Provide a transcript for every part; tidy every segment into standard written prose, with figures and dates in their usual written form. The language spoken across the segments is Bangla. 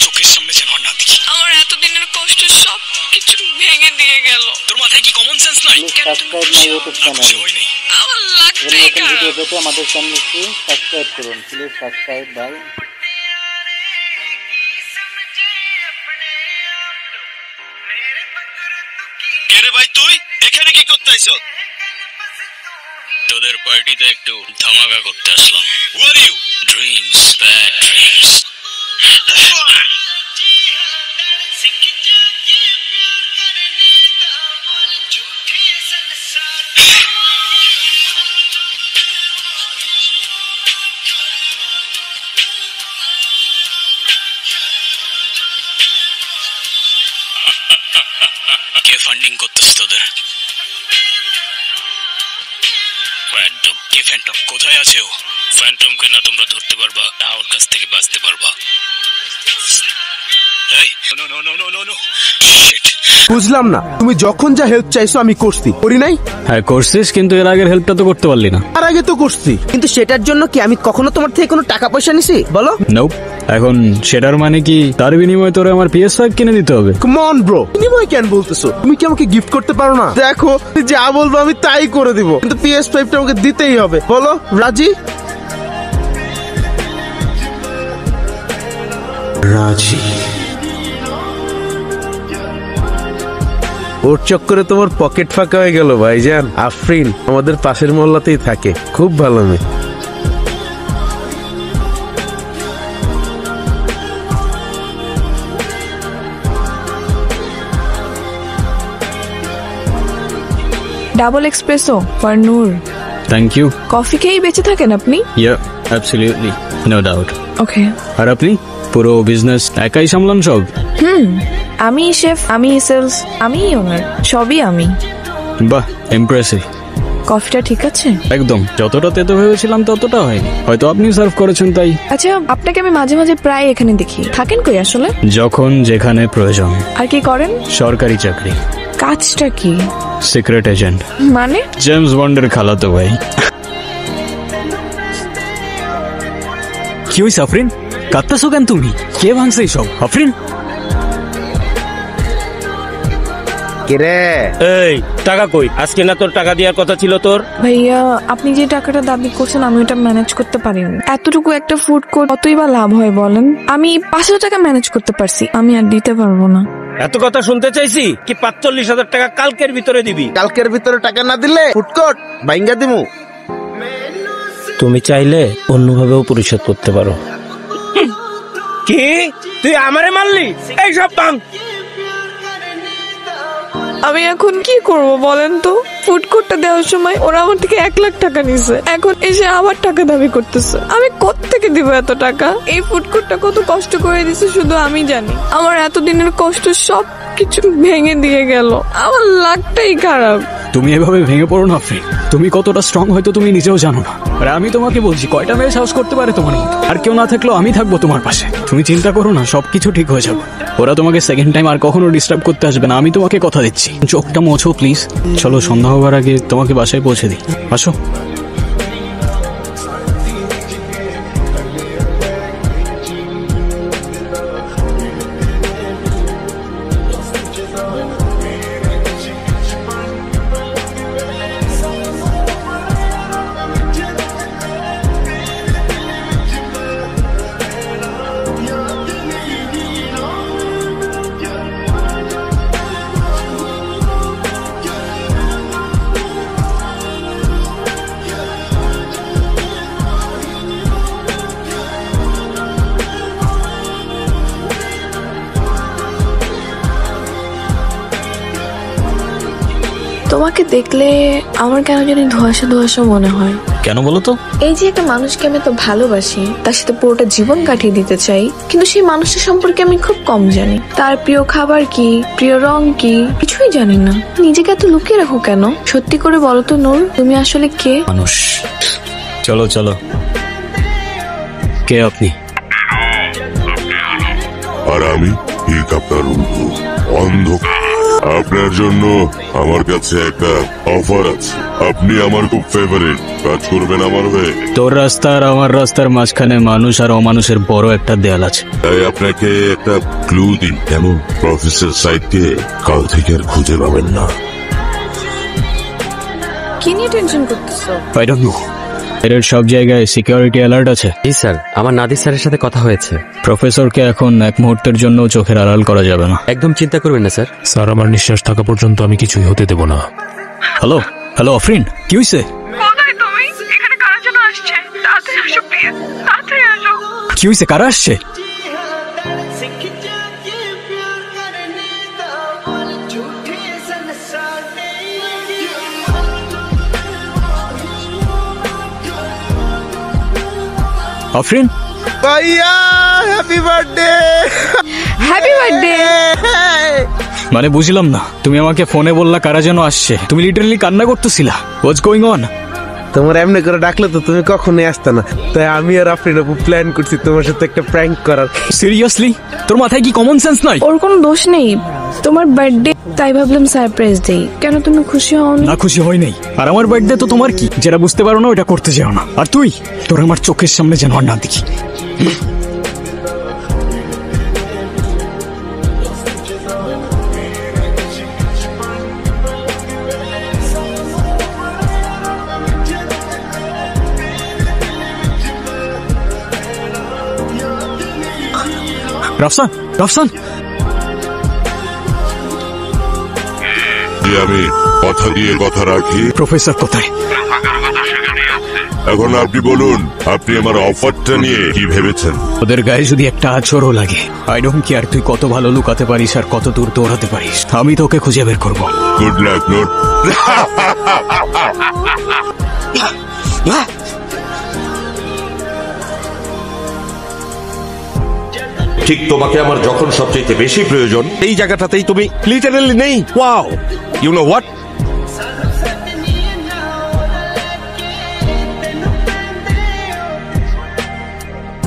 চোখের সামনে যেন না দেখি। আমার এতদিনের কষ্ট সব কিছু ভেঙে দিয়ে গেল। তোর মাথায় কি কমন সেন্স নাই? Subscribe my YouTube channel. আমার লাগতেই খারাপ। ভিডিও পেতে আমাদের চ্যানেলটি সাবস্ক্রাইব করুন। Please subscribe bye. কে রে ভাই, তুই এখানে কি করতে আইছ? তোদের পার্টিতে একটু ধামাকা করতে আসলাম। Who are you? Dreams, bad dreams. K funding করতেছ তোদের? ফ্যান্টম। কে ফ্যান্টম? কোথায় আছে ও? ফ্যান্টমকে না তোমরা ধরতে পারবা না ওর কাছ থেকে বাঁচতে পারবা। এই no no no no no no shit. বুঝলাম না, তুমি যখন যা হেল্প চাইছো আমি করছি, করি নাই? হ্যাঁ করছিস, কিন্তু এর আগের হেল্পটা তো করতে পারলি না। আর আগে তো করছি, কিন্তু সেটার জন্য কি আমি কখনো তোমার থেকে কোনো টাকা পয়সা নিছি বলো? নোপ। এখন সেটার মানে কি তার বিনিময়ে তোরে আমার PS5 কিনে দিতে হবে? কাম অন ব্রো, বিনিময় কেন বলতেছো? তুমি কি আমাকে গিফট করতে পারো না? দেখো যা বলবো আমি তাই করে দিব, কিন্তু PS5টা আমাকে দিতেই হবে। বলো রাজি? রাজি। ওর চক্করে তোমার পকেট ফাঁকা হয়ে গেল ভাইজান। আফরিন আমাদের পাশের মহল্লাতেই থাকে, খুব ভালো মেয়ে। Double espresso for Noor. Thank you. Coffee খেয়েই বেঁচে থাকেন আপনি? Yeah absolutely, no doubt. Okay. আর আপনি পুরো বিজনেস একাই সামলান সব? আমি শেফ, আমি সেলস, আমি ওনার, সবই আমি। বাহ, ইমপ্রেসিভ। কফিটা ঠিক আছে? একদম, যতটা তেতো ভেবেছিলাম ততটা হয়নি। হয়তো আপনি সার্ভ করেছেন তাই। আচ্ছা, আপনাকে আমি মাঝে মাঝে প্রায় এখানে দেখি। থাকেন কই আসলে? যখন যেখানে প্রয়োজন। আর কি করেন? সরকারি চাকরি। কাজটা কি? Secret agent. মানে? জেমস বন্ডের খালাতো ভাই। কি হইছে আফরিন? কাঁদতেছো কেন তুমি? কে ভাঙছে এইসব? আফরিন কিরে? এই টাকা কই? আজকে না তোর টাকা দেওয়ার কথা ছিল তোর? ভাইয়া, আপনি যে টাকাটা দাবি করছেন আমি ওটা ম্যানেজ করতে পারিনি। এতটুকু একটা ফুড কোর্ট কতই বা লাভ হয় বলেন? আমি 5,000 টাকা ম্যানেজ করতে পারছি, আমি আর দিতে পারবো না। এত কথা শুনতে চাইছি কি? 45,000 টাকা কালকের ভিতরে দিবি? কালকের ভিতরে টাকা না দিলে ফুড কোর্ট ভাঙ্গা দিমু। তুমি চাইলে অন্যভাবেও পরিশোধ করতে পারো। কি তুই আমারে মারলি? এই সব ভাঙ। আমি এখন কি করব বলেন তো? ফুড কোর্টটা দেওয়ার সময় ওরা আমার থেকে 1 লাখ টাকা নিছে, এখন এসে আবার টাকা দাবি করতেছে। আমি কোত্থেকে দিব এত টাকা? এই ফুড কোর্টটা কত কষ্ট করে দিছে শুধু আমি জানি। আমার এতদিনের কষ্ট সব কিছু ভেঙে দিয়ে গেল। আমার লাগটাই খারাপ। তুমি এভাবে ভেঙে পড়ো না আফরিন। তুমি কতটা স্ট্রং হয়তো তুমি নিজেও জানো না। আর আমি তোমাকে বলছি, কয়টা মেয়ে সাহস করতে পারে তোমার মতো? আর কেউ না থাকলেও আমি থাকবো তোমার পাশে। তুমি চিন্তা করো না, সবকিছু ঠিক হয়ে যাবে। ওরা তোমাকে সেকেন্ড টাইম আর কখনো ডিস্টার্ব করতে আসবে না, আমি তোমাকে কথা দিচ্ছি। চোখটা মোছো প্লিজ। চলো, সন্ধ্যা হবার আগে তোমাকে বাসায় পৌঁছে দিই। আসো। তোমাকে দেখলে আমার কেন জানি ধোঁয়াশা ধোঁয়াশা মনে হয়। কেন বলো তো? এই যে একটা মানুষকে আমি তো ভালোবাসি, তার সাথে পুরোটা জীবন কাটিয়ে দিতে চাই, কিন্তু সেই মানুষটা সম্পর্কে আমি খুব কম জানি। তার প্রিয় খাবার কি, প্রিয় রং কি, কিছুই জানি না। নিজেকে এত লুকিয়ে রাখো কেন? সত্যি করে বলো তো নূর, তুমি আসলে কে? মানুষ। চলো চলো। কে আপনি? আর আমি ঠিক আপনার বন্ধু অন্ধকার। আপনার জন্য আমার কাছে একটা অফার আছে। আপনি আমার খুব ফেভারিট, কাজ করবেন আমার হয়ে। তোর রাস্তা আর আমার রাস্তার মাঝখানে মানুষ আর অমানুষের বড় একটা দেয়াল আছে। তাই আপনাকে একটা ক্লু দিন, কেমন? প্রফেসর সাইডকে কাল থেকে আর খুঁজে পাবেন না। কি নিয়ে টেনশন করতেছো? I don't know. এর সব জায়গায় সিকিউরিটি অ্যালার্ট আছে। জি স্যার, আমার নাদির স্যারের সাথে কথা হয়েছে। প্রফেসরকে এখন এক মুহূর্তের জন্য চোখের আড়াল করা যাবে না। একদম চিন্তা করবেন না স্যার। স্যার, আমার নিঃশ্বাস থাকা পর্যন্ত আমি কিছুই হতে দেব না। হ্যালো হ্যালো আফরিন, কি হয়েছে? কোথায় তুমি? এখানে কারা যেন আসছে, তাড়াতাড়ি আসো প্লিজ, তাড়াতাড়ি আসো। কি হয়েছে? কারা আসছে? আফরিন, ভাইয়া হ্যাপি বার্থডে। Happy birthday. মানে বুঝলাম না, তুমি আমাকে ফোনে বললা কারা যেন আসছে, তুমি লিটারালি কান্না করতেছিলা। What's going on? তোমার এমনি করে ডাকলে তো তুমি কখনোই আসতে না, তাই আমি আর আফরিন আপু প্ল্যান করছি তোমার সাথে একটা প্র্যাঙ্ক করার। সিরিয়াসলি? তোর মাথায় কি কমন সেন্স নাই? ওর কোনো দোষ নেই, তোমার বার্থডে, তাই ভাবলাম সারপ্রাইজ দেই। কেন তুমি খুশি হও না? খুশি হই নাই। আর আমার বার্থডে তো তোমার কি, যেটা বুঝতে পারো না ওটা করতে যাও না। আর তুই, তোর আমার চোখের সামনে যেন আর না দেখি। রাফসান, রাফসান, আমি কথা দিয়ে কথা রাখি। প্রফেসর কোথায়? এখন আপনি বলুন, আপনি আমার অফারটা নিয়ে কি ভেবেছেন? ওদের গায়ে যদি একটা আঁচড়ও লাগে, আই ডোন্ট কেয়ার তুই কত ভালো লুকাতে পারিস আর কত দূর দৌড়াতে পারিস, আমি তোকে খুঁজে বের করবো। Good luck note. ঠিক তোমাকে আমার যখন সবচেয়ে বেশি প্রয়োজন, এই জায়গাটাতেই তুমি লিটারালি নেই। Wow, you know what?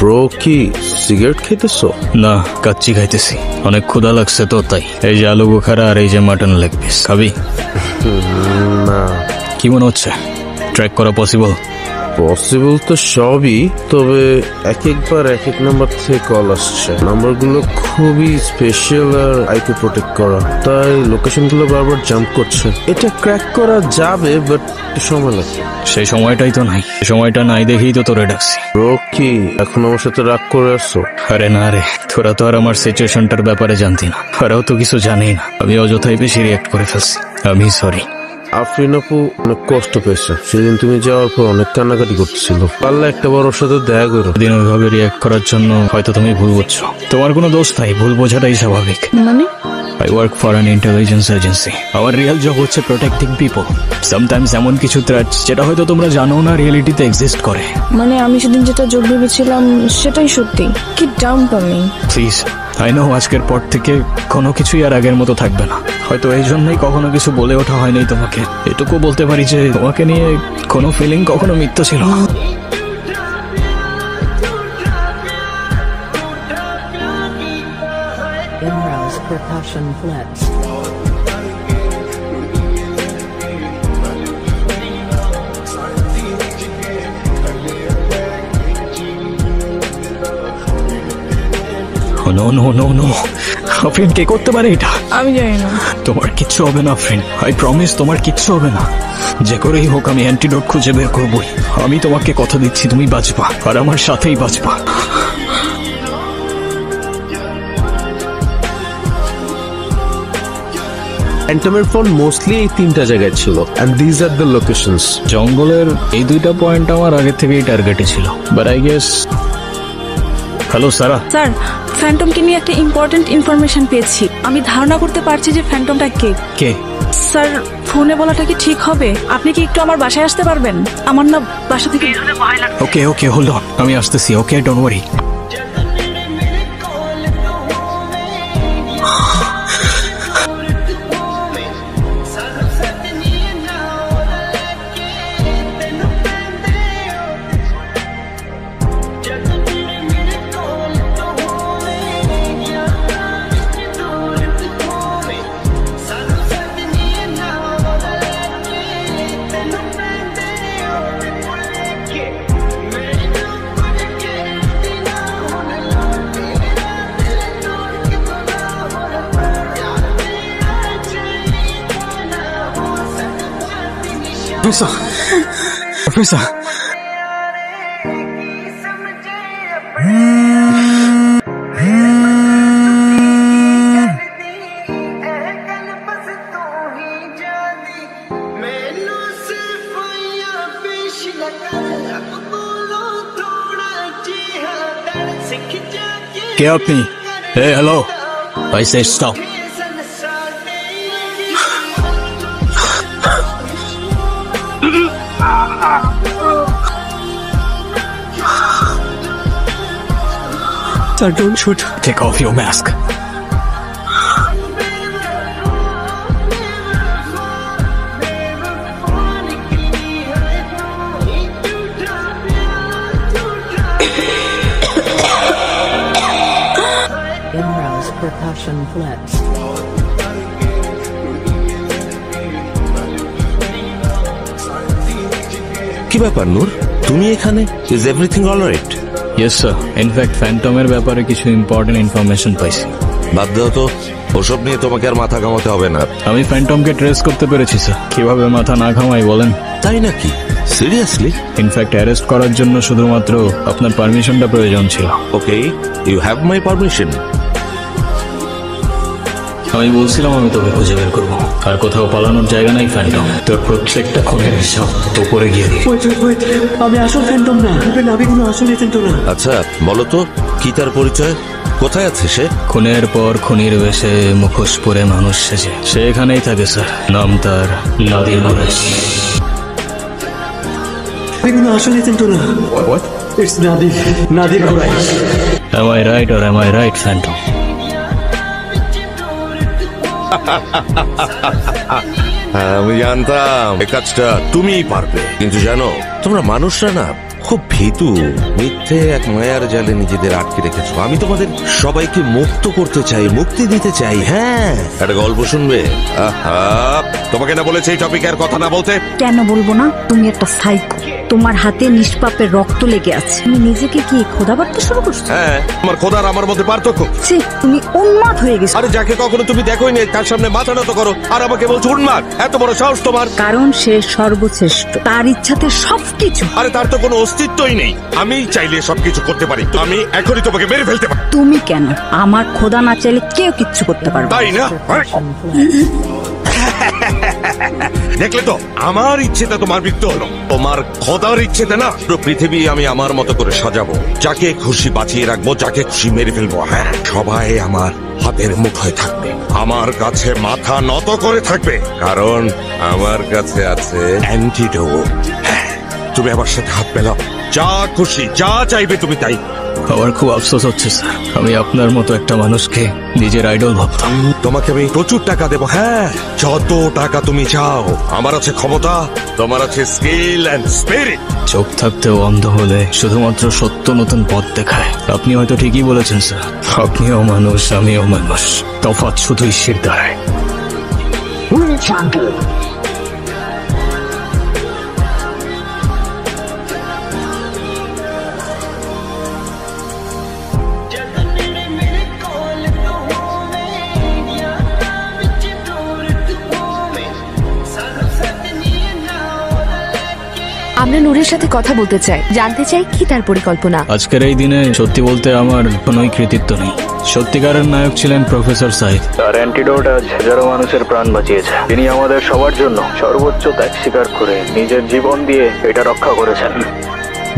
Bro, কি সিগারেট খেতেছো? না, কাচ্চি খাইতেছি, অনেক ক্ষুধা লাগছে তো তাই। এই যে আলু বোখারা আর এই যে মাটন লেগ পিস, খাবি? না। কি মনে হচ্ছে, ট্র্যাক করা পসিবল? পসিবল তো সবই, তবে এক একবার এক এক নাম্বার থেকে কল আসছে। নাম্বারগুলো খুবই স্পেশাল আর আইপি প্রোটেক্ট করা, তাই লোকেশনগুলো বারবার জাম্প করছে। এটা ক্র্যাক করা যাবে, বাট সময় লাগবে। সেই সময়টাই তো নাই, সময়টা নাই দেখেই তো তোরে ডাকছি। ব্রো, কি এখন আমার সাথে রাগ করে আসছো? আরে না রে, তোরা তো আর আমার সিচুয়েশনটার ব্যাপারে জানতি না, ওরাও তো কিছু জানেই না। আমি অযথাই বেশি রিয়াক্ট করে ফেলছি, আমি সরি। আফরিন আপু অনেক কষ্ট পেয়েছে, সেদিন তুমি যাওয়ার পর অনেক কান্নাকাটি করতেছিল। পারলে একটা বার ওর সাথে দেখা করো। দিন ওইভাবে রিয়াক্ট করার জন্য হয়তো তুমি ভুল বুঝছো। তোমার কোনো দোষ নাই, ভুল বোঝাটাই স্বাভাবিক। মানে? I work for an intelligence agency. আমার রিয়েল জব হচ্ছে প্রোটেক্টিং পিপল। সামটাইমস এমন কিছু থ্রেটস যেটা হয়তো তোমরা জানো না রিয়েলিটিতে এক্সিস্ট করে। মানে আমি সেদিন যেটা যোগ ভেবেছিলাম সেটাই সত্যি। কি ডাম্প আমি। প্লিজ, আই নো আজকের পর থেকে কোনো কিছুই আর আগের মতো থাকবে না। হয়তো এই জন্যই কখনো কিছু বলে ওঠা হয়নি তোমাকে। এটুকু বলতে পারি যে তোমাকে নিয়ে কোনো ফিলিং কখনো মিথ্যা ছিল না। Imro's percussion flips. No no no no, Afrin কে করতে পারে এটা? আমি জানি না। তোমার কিচ্ছু হবে না আফরিন, আই প্রমিস তোমার কিচ্ছু হবে না। যে করেই হোক আমি অ্যান্টিডোট খুঁজে বের করবই। আমি তোমাকে কথা দিচ্ছি তুমি বাঁচবা, আর আমার সাথেই বাঁচবা। ফ্যান্টমের ফোন মোস্টলি এই তিনটা জায়গায় ছিল, and these are the locations. জঙ্গলের এই দুইটা পয়েন্ট আমার আগে থেকেই টার্গেটে ছিল, but I guess. Hello Sara. Sir, ফ্যান্টমকে নিয়ে একটা ইম্পর্টেন্ট ইনফরমেশন পেয়েছি। আমি ধারণা করতে পারছি যে ফ্যান্টমটা কে। কে? স্যার, ফোনে বলাটা কি ঠিক হবে? আপনি কি একটু আমার বাসায় আসতে পারবেন? আমার না বাসা থেকে ভয় লাগছে। ওকে ওকে, হোল্ড অন, আমি আসতেছি। ওকে, ডোন্ট ওয়ারি। প্রফেসর কে আপনি? Hello, I say stop. Sir, don't shoot. Take off your mask. Imra's percussion flips. কি ব্যাপার নূর, তুমি এখানে? Is everything alright? Yes sir, in fact ফ্যান্টমের ব্যাপারে কিছু ইম্পর্টেন্ট ইনফরমেশন পাইছি। বাদ দাও তো, ওসব নিয়ে তোমাকে আর মাথা ঘামাতে হবে না। আমি ফ্যান্টমকে ট্রেস করতে পেরেছি স্যার। কিভাবে মাথা না ঘামাই বলেন? তাই নাকি? সিরিয়াসলি? ইনফ্যাক্ট অ্যারেস্ট করার জন্য শুধুমাত্র আপনার পারমিশনটা প্রয়োজন ছিল। ওকে, ইউ হ্যাভ মাই পারমিশন। আমি বলছিলাম আমি তোকে খুঁজে বের করবো, আর কোথাও পালানোর জায়গা নাই ফ্যান্টম। তোর প্রত্যেকটা খুনের হিসাব উপরে গিয়ে দিই। আমি আসল ফ্যান্টম না, আমি কোনো আসলে ফ্যান্টম না। আচ্ছা বলো তো, কি তার পরিচয়? কোথায় আছে সে? খুনের পর খুনির বেশে মুখোশ পরে মানুষ সেজে সে এখানেই থাকে স্যার। নাম তার নাদির কুরাইশি। আমি কোনো আসলে ফ্যান্টম না। What? It's Nadir Qureshi. Am I right or am I right, Phantom? আমি জানতাম এই কাজটা তুমিই পারবে, কিন্তু জানো তোমরা মানুষরা না খুব ভীতু, মিথ্যে এক মায়ার জালে নিজেদের আটকে রেখেছো। আমি তোমাদের সবাইকে মুক্ত করতে চাই, মুক্তি দিতে চাই। হ্যাঁ, একটা গল্প শুনবে? তোমাকে না বলেছে এই টপিকে আর কথা না বলতে? কেন বলবো না? তুমি একটা সাইকো, তোমার হাতে নিষ্পাপের রক্ত লেগে আছে। তুমি নিজেকে কি খোদা ভাবতে শুরু করছো? হ্যাঁ, তোমার খোদার আমার মধ্যে পার্থক্য। তুমি উন্মাদ হয়ে গেছো। আরে যাকে কখনো তুমি দেখোই নি তার সামনে মাথা নত করো, আর আমাকে বলছো উন্মাদ? এত বড় সাহস তোমার? কারণ সে সর্বশ্রেষ্ঠ, তার ইচ্ছাতে সবকিছু। আরে তার তো কোনো অস্তিত্বই নেই। আমি চাইলে সবকিছু করতে পারি। আমি এখনই তোমাকে মেরে ফেলতে পারি। তুমি কেন? আমার খোদা না চাইলে কেউ কিচ্ছু করতে পারবে তাই না? দেখলে তো, আমার ইচ্ছেতে তোমার মৃত্যু হলো, তোমার খোদার ইচ্ছেতে না। পুরো পৃথিবী আমি আমার মতো করে সাজাবো, যাকে খুশি বাঁচিয়ে রাখবো, যাকে খুশি মেরে ফেলবো। হ্যাঁ, সবাই আমার হাতের মুঠোয় থাকবে, আমার কাছে মাথা নত করে থাকবে, কারণ আমার কাছে আছে অ্যান্টিডোট। হ্যাঁ, তুমি আমার সাথে হাত মেলাও, যা খুশি যা চাইবে তুমি তাই। আমার খুব আফসোস হচ্ছে স্যার, আমি আপনার মতো একটা মানুষকে নিজের আইডল ভাবতাম। তোমাকে আমি প্রচুর টাকা দেবো। হ্যাঁ, যত টাকা তুমি চাও। আমার আছে ক্ষমতা, তোমার আছে স্কিল এন্ড স্পিরিট। চোখ থাকতেও অন্ধ হলে শুধুমাত্র সত্য নতুন পথ দেখায়। আপনি হয়তো ঠিকই বলেছেন স্যার, আপনিও মানুষ আমিও মানুষ, তফাৎ শুধুই শিরদাঁড়ায়। আমরা নূরের সাথে কথা বলতে চাই, জানতে চাই কি তার পরিকল্পনা। আজকের এই দিনে সত্যি বলতে আমার কোনোই কৃতিত্ব নেই। সত্যিকারের নায়ক ছিলেন প্রফেসর সাইদ। তার অ্যান্টিডোট আজ হাজারো মানুষের প্রাণ বাঁচিয়েছে। তিনি আমাদের সবার জন্য সর্বোচ্চ ত্যাগ স্বীকার করে নিজের জীবন দিয়ে এটা রক্ষা করেছেন।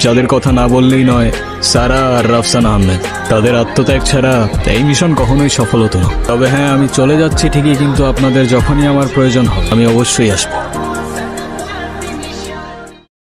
যাদের কথা না বললেই নয়, সারা আর রাফসান আহমেদ। তাদের আত্মত্যাগ ছাড়া এই মিশন কখনোই সফল হতো না। তবে হ্যাঁ, আমি চলে যাচ্ছি ঠিকই, কিন্তু আপনাদের যখনই আমার প্রয়োজন হবে আমি অবশ্যই আসবো।